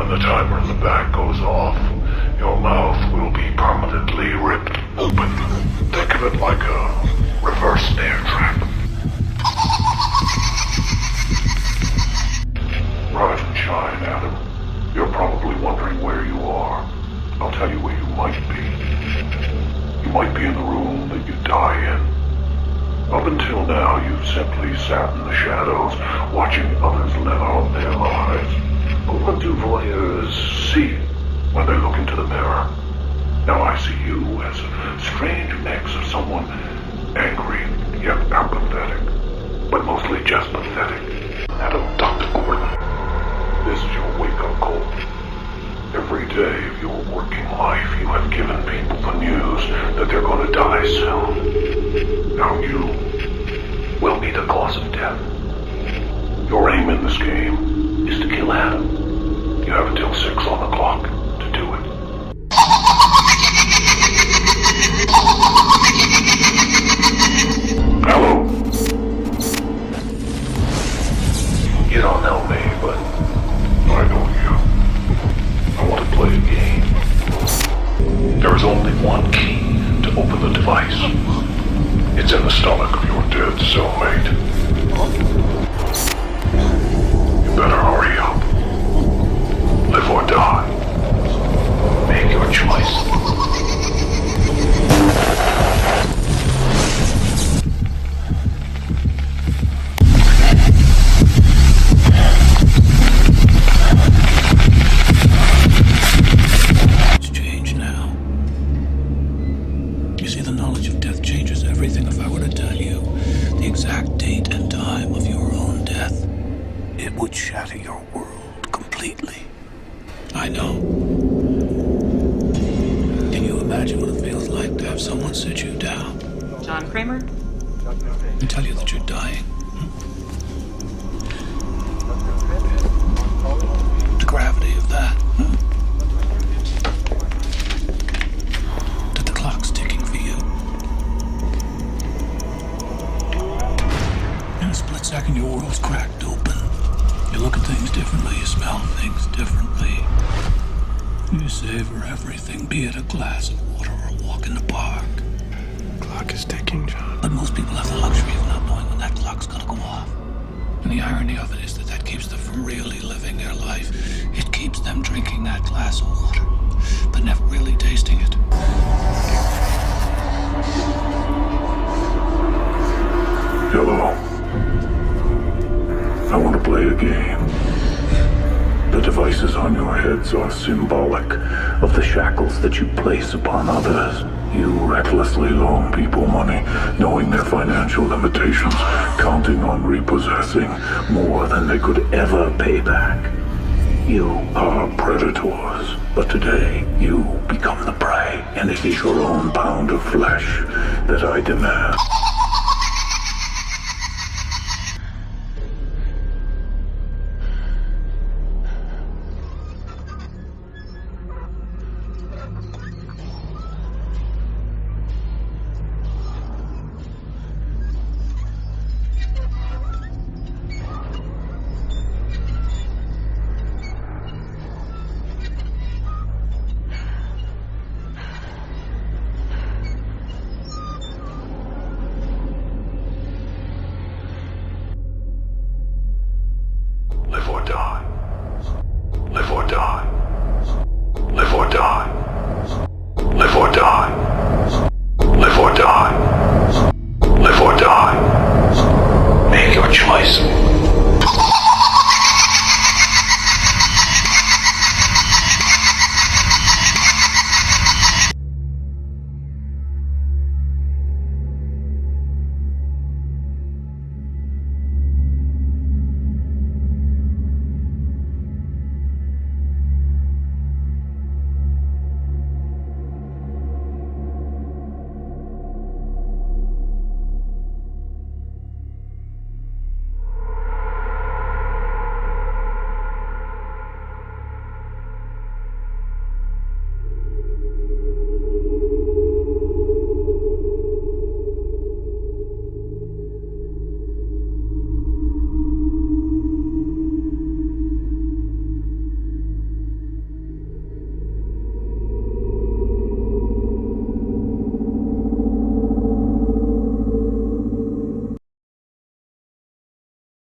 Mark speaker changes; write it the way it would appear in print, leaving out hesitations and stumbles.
Speaker 1: When the timer in the back goes off, your mouth will be permanently ripped open. Think of it like a reverse snare trap. Rise and shine, Adam. You're probably wondering where you are. I'll tell you where you might be. You might be in the room that you die in. Up until now, you've simply sat in the shadows, watching others live out their lives. But what do voyeurs see when they look into the mirror? Now I see you as a strange mix of someone angry yet apathetic, but mostly just pathetic. Adam, Dr. Gordon, this is your wake-up call. Every day of your working life, you have given people the news that they're going to die soon. Now you will be the cause of death. Your aim in this game is to kill Adam. You have until 6 on the clock to do it. Hello? You don't know me, but I know you. I want to play a game. There is only one key to open the device. It's in the stomach of your dead cellmate. You better hurry up. Live or die. Make your choice.
Speaker 2: Would shatter your world completely. I know. Can you imagine what it feels like to have someone sit you down?
Speaker 3: John Kramer?
Speaker 2: And tell you that you're dying? The gravity of that. That the clock's ticking for you. In a split second, your world's cracked open. You look at things differently, you smell things differently. You savor everything, be it a glass of water or a walk in the park.
Speaker 4: Clock is ticking, John.
Speaker 2: But most people have the luxury of not knowing when that clock's gonna go off. And the irony of it is that keeps them from really living their life. It keeps them drinking that glass of water, but never really tasting it.
Speaker 1: Hello. I want to play a game. The devices on your heads are symbolic of the shackles that you place upon others. You recklessly loan people money, knowing their financial limitations, counting on repossessing more than they could ever pay back. You are predators, but today you become the prey, and it is your own pound of flesh that I demand.